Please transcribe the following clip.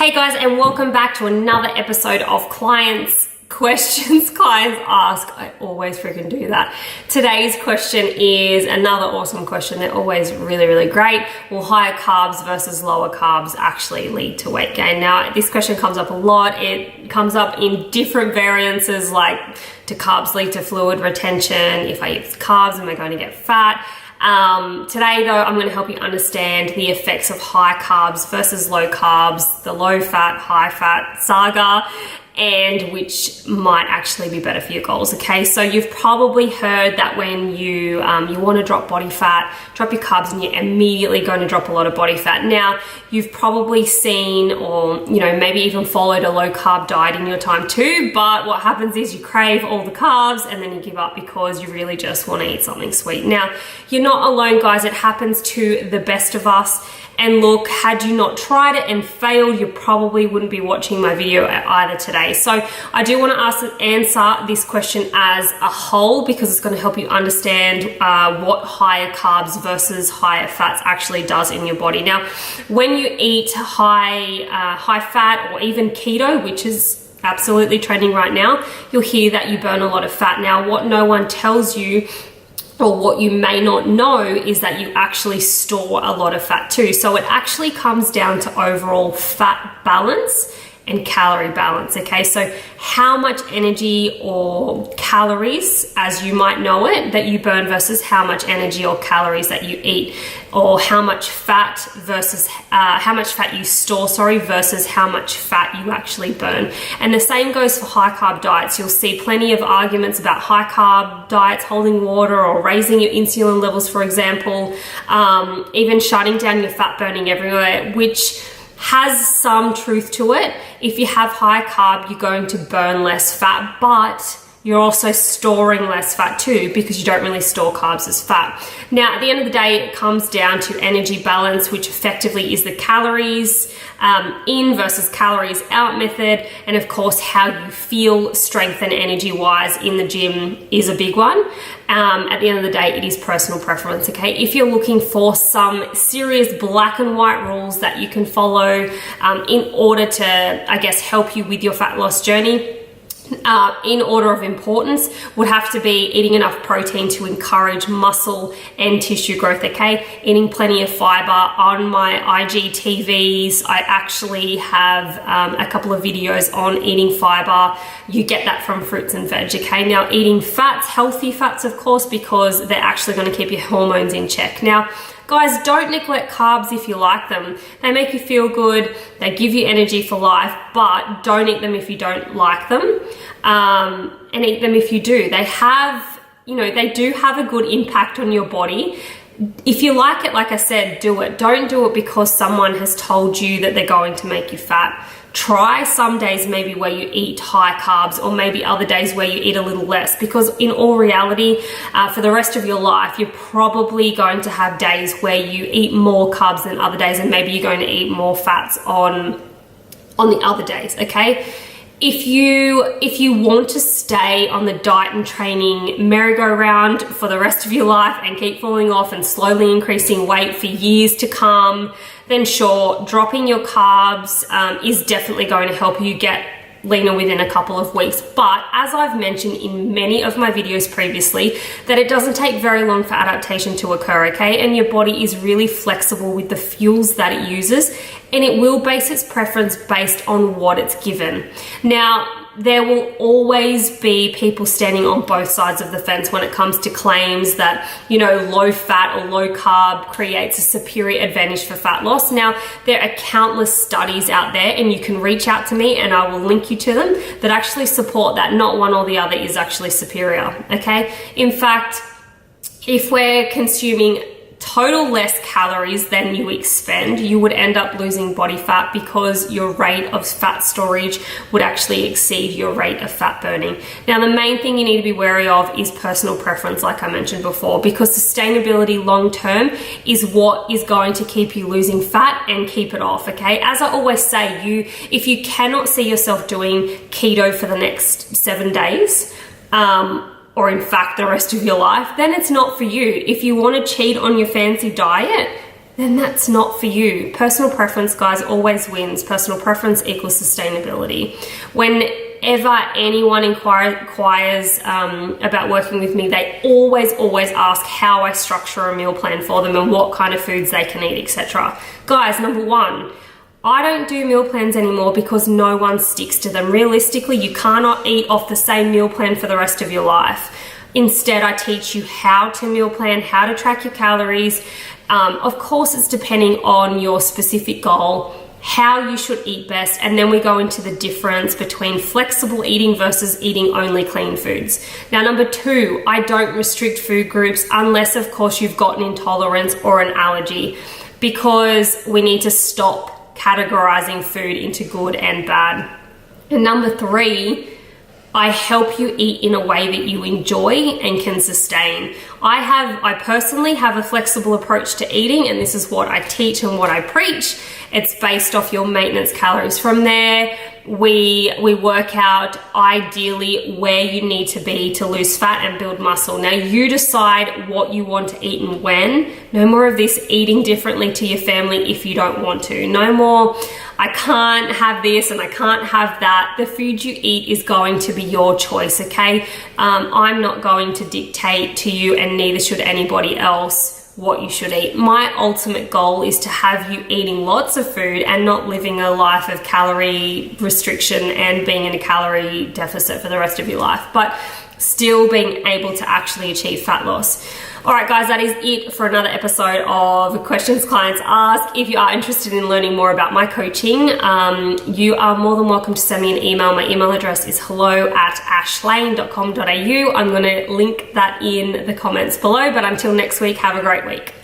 Hey guys, and welcome back to another episode of Questions Clients Ask. I always freaking do that. Today's question is another awesome question. They're always really great. Will higher carbs versus lower carbs actually lead to weight gain? Now, this question comes up a lot. It comes up in different variances, like, do carbs lead to fluid retention? If I eat carbs, am I going to get fat? Today though, I'm going to help you understand the effects of high carbs versus low carbs, the low fat, high fat saga, and which might actually be better for your goals. Okay, so you've probably heard that when you want to drop body fat, drop your carbs and you're immediately going to drop a lot of body fat. Now, you've probably seen or maybe even followed a low carb diet in your time too, but what happens is you crave all the carbs and then you give up because you really just want to eat something sweet. Now, you're not alone, guys. It happens to the best of us. And look, had you not tried it and failed, you probably wouldn't be watching my video either today. So I do want to answer this question as a whole because it's going to help you understand what higher carbs versus higher fats actually does in your body. Now, when you eat high fat or even keto, which is absolutely trending right now, you'll hear that you burn a lot of fat. Now, what no one tells you, or what you may not know, is that you actually store a lot of fat too. So it actually comes down to overall fat balance and calorie balance, okay? So how much energy or calories, as you might know it, that you burn versus how much energy or calories that you eat, or how much fat versus how much fat you store, versus how much fat you actually burn. And the same goes for high carb diets. You'll see plenty of arguments about high carb diets holding water or raising your insulin levels, for example, even shutting down your fat burning everywhere, which has some truth to it. If you have high carb, you're going to burn less fat, but you're also storing less fat too because you don't really store carbs as fat. Now, at the end of the day, it comes down to energy balance, which effectively is the calories in versus calories out method. And of course, how you feel strength and energy wise in the gym is a big one. At the end of the day, it is personal preference, okay? If you're looking for some serious black and white rules that you can follow in order to, I guess, help you with your fat loss journey, in order of importance, would have to be eating enough protein to encourage muscle and tissue growth, okay? Eating plenty of fiber. On my IGTVs, I actually have a couple of videos on eating fiber. You get that from fruits and veg, okay? Now, eating fats, healthy fats, of course, because they're actually going to keep your hormones in check. Now, guys, don't neglect carbs if you like them. They make you feel good, they give you energy for life, but don't eat them if you don't like them, and eat them if you do. They have, they do have a good impact on your body. If you like it, like I said, do it. Don't do it because someone has told you that they're going to make you fat. Try some days maybe where you eat high carbs, or maybe other days where you eat a little less, because in all reality, for the rest of your life, you're probably going to have days where you eat more carbs than other days, and maybe you're going to eat more fats on the other days, okay? If you want to stay on the diet and training merry-go-round for the rest of your life and keep falling off and slowly increasing weight for years to come, then sure, dropping your carbs is definitely going to help you get leaner within a couple of weeks. But as I've mentioned in many of my videos previously, that it doesn't take very long for adaptation to occur, okay? And your body is really flexible with the fuels that it uses, and it will base its preference based on what it's given. Now, there will always be people standing on both sides of the fence when it comes to claims that, low fat or low carb creates a superior advantage for fat loss. Now, there are countless studies out there, and you can reach out to me and I will link you to them, that actually support that not one or the other is actually superior, okay? In fact, if we're consuming total less calories than you expend, you would end up losing body fat because your rate of fat storage would actually exceed your rate of fat burning. Now, the main thing you need to be wary of is personal preference, like I mentioned before, because sustainability long term is what is going to keep you losing fat and keep it off, okay? As I always say, if you cannot see yourself doing keto for the next 7 days, or in fact the rest of your life, then it's not for you. If you want to cheat on your fancy diet, then that's not for you. Personal preference, guys, always wins. Personal preference equals sustainability. Whenever anyone inquires about working with me, they always ask how I structure a meal plan for them and what kind of foods they can eat, etc. Guys, number one, I don't do meal plans anymore because no one sticks to them. Realistically, you cannot eat off the same meal plan for the rest of your life. Instead, I teach you how to meal plan, how to track your calories. Of course, it's depending on your specific goal, how you should eat best, and then we go into the difference between flexible eating versus eating only clean foods. Now, number two, I don't restrict food groups unless, of course, you've got an intolerance or an allergy, because we need to stop categorizing food into good and bad. And number three, I help you eat in a way that you enjoy and can sustain. I personally have a flexible approach to eating, and this is what I teach and what I preach. It's based off your maintenance calories. From there, we work out ideally where you need to be to lose fat and build muscle. Now you decide what you want to eat and when. No more of this eating differently to your family if you don't want to. No more, I can't have this and I can't have that. The food you eat is going to be your choice, okay? I'm not going to dictate to you, and neither should anybody else, what you should eat. My ultimate goal is to have you eating lots of food and not living a life of calorie restriction and being in a calorie deficit for the rest of your life, but still being able to actually achieve fat loss. All right, guys, that is it for another episode of Questions Clients Ask. If you are interested in learning more about my coaching, you are more than welcome to send me an email. My email address is hello@ashlane.com.au. I'm going to link that in the comments below, but until next week, have a great week.